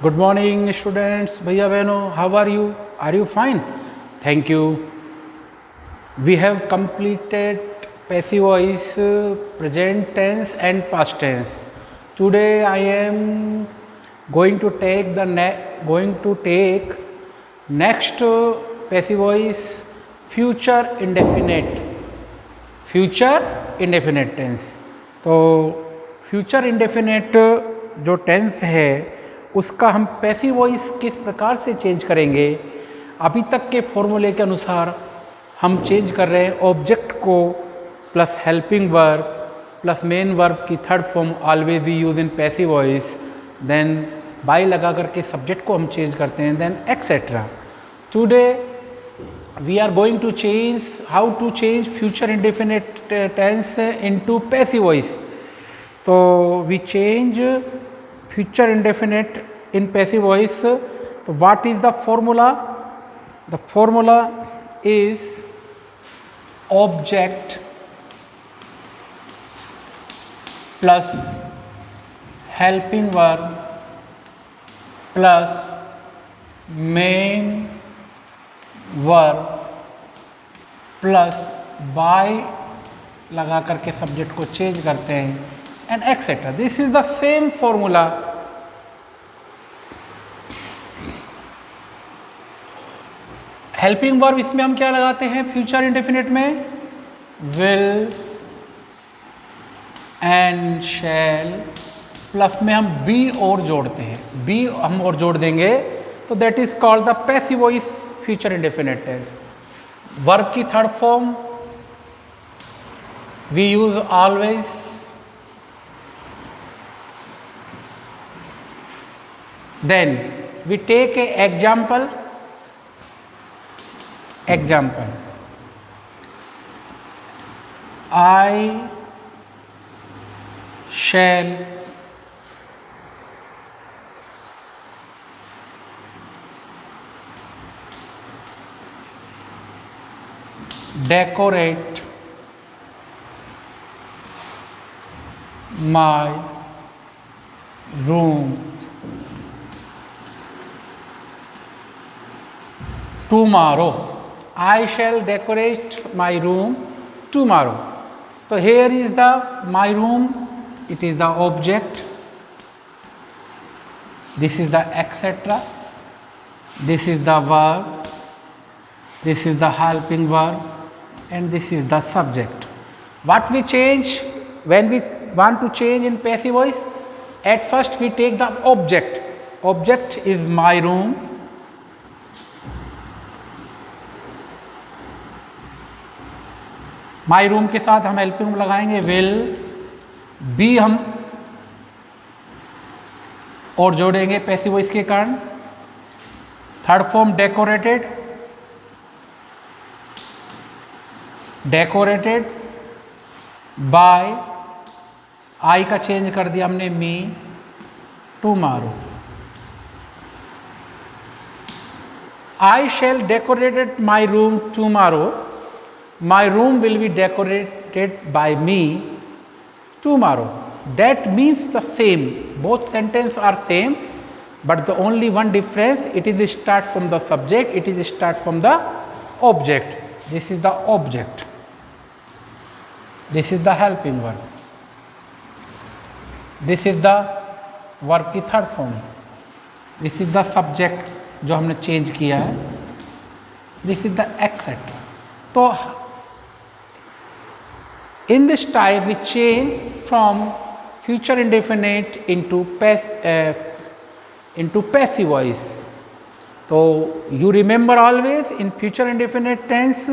Good morning, students. Bhaiya Beno, how are you? Are you fine? Thank you. We have completed passive voice, present tense, and past tense. Today I am going to take next passive voice, future indefinite. Future indefinite tense. तो future indefinite जो tense है उसका हम passive voice किस प्रकार से change करेंगे, अभी तक के फॉर्मूले के अनुसार हम चेंज कर रहे हैं ऑब्जेक्ट को plus helping verb plus main verb की third form always we use in passive voice, then by लगा करके सब्जेक्ट को हम चेंज करते हैं, then etcetera. Today we are going to change how to change future indefinite tense into passive voice. So we change future indefinite in passive voice. So what is the formula? The formula is object plus helping verb plus main verb plus by लगा करके subject को change करते हैं and etcetera. This is the same formula. Helping verb इसमें हम क्या लगाते हैं फ्यूचर इंडेफिनिट में? विल एंड शैल प्लस में हम बी और जोड़ते हैं, बी हम और जोड़ देंगे तो that is called the passive voice future indefinite tense. Verb की third form we use always, then we take a example I shall decorate my room tomorrow. I shall decorate my room tomorrow. So here is the my room, it is the object, this is the etc, this is the verb, this is the helping verb, and this is the subject. What we change when we want to change in passive voice? At first we take the object. Object is my room. My room के साथ हम helping लगाएंगे will, be हम और जोड़ेंगे passive voice के कारण। Third form decorated by, I का चेंज कर दिया हमने me, tomorrow. I shall decorated my room tomorrow, my room will be decorated by me tomorrow. That means the same, both sentence are same, but the only one difference, it is start from the subject, it is start from the object. This is the object, this is the helping verb, this is the verb की third form, this is the subject जो हमने change किया है, this is the etc. तो in this type we change from future indefinite into passive voice. So you remember always in future indefinite tense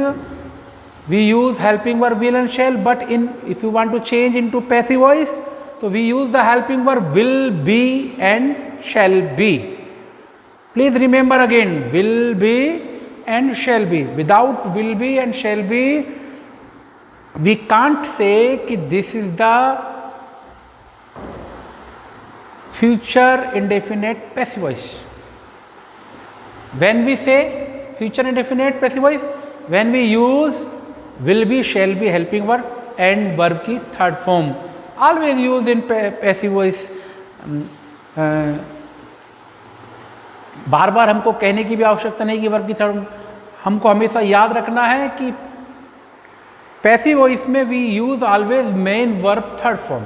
we use helping verb will and shall, but if you want to change into passive voice, so we use the helping verb will be and shall be. Please remember again, will be and shall be. Without will be and shall be we can't say that this is the future indefinite passive voice. When we say future indefinite passive voice, when we use will be, shall be, helping verb and verb की third form always used in passive voice. बार बार हमको कहने की भी आवश्यकता नहीं कि verb की third, हमको हमेशा याद रखना है कि पैसिव वॉइस में we use always main verb third form,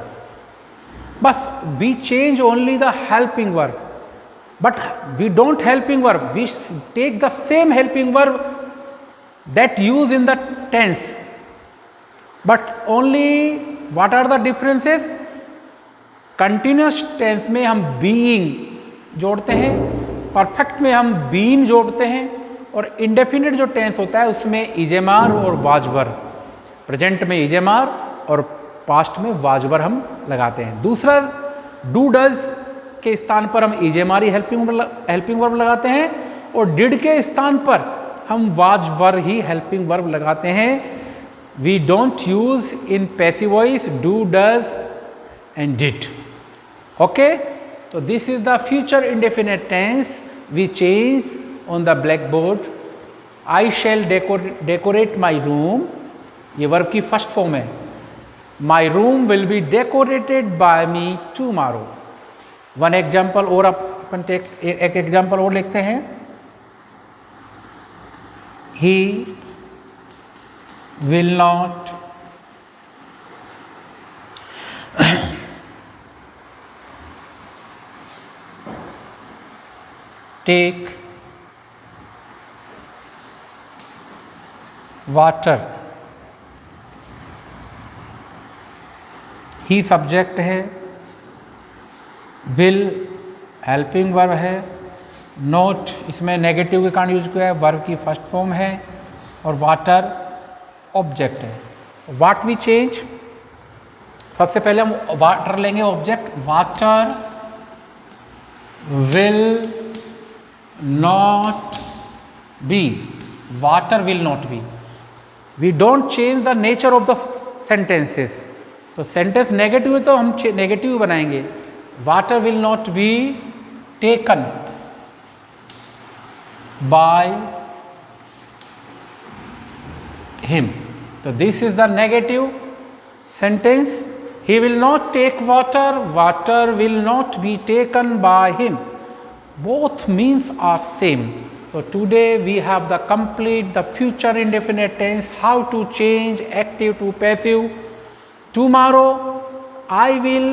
बस we change only the helping verb, but we don't helping verb, we take the same helping verb that use in the tense, but only what are the differences, continuous tense में हम being जोड़ते हैं, perfect में हम been जोड़ते हैं, और indefinite जो टेंस होता है उसमें इजेमार और वाजवर, प्रेजेंट में इजेमार और पास्ट में वाजवर हम लगाते हैं। दूसरा डू डज के स्थान पर हम इजेमारी हेल्पिंग वर्ब लगाते हैं, और डिड के स्थान पर हम वाजवर ही हेल्पिंग वर्ब लगाते हैं। We don't use in passive voice do does and did. Okay, so this is the future indefinite tense we change on the blackboard. I shall decorate my room, ये verb की first form है। My room will be decorated by me tomorrow. One example और अपन एक example और लिखते हैं। He will not take water, he subject है, will helping verb है, नोट इसमें नेगेटिव के कारण यूज किया है, वर्ब की फर्स्ट फॉर्म है, और वाटर ऑब्जेक्ट है। व्हाट वी चेंज, सबसे पहले हम वाटर लेंगे object, water will not be, water will not be. We don't change the nature of the sentences. तो सेंटेंस नेगेटिव है तो हम नेगेटिव बनाएंगे। Water will not be taken by him, तो this is the negative sentence. He will not take water, water will not be taken by him, both means are same. So today we have the complete the future indefinite tense, how to change active to passive. Tomorrow I will,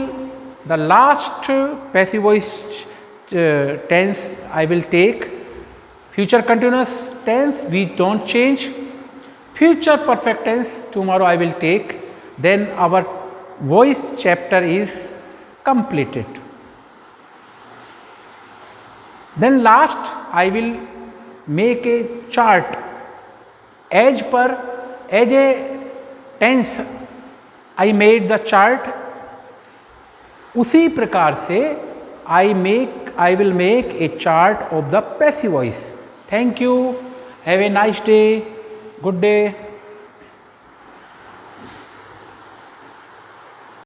the last passive voice tense I will take. Future continuous tense we don't change. Future perfect tense tomorrow I will take. Then our voice chapter is completed. Then last I will make a chart as per as a tense I made the chart, उसी प्रकार से I will make a chart of the passive voice. Thank you. Have a nice day. Good day.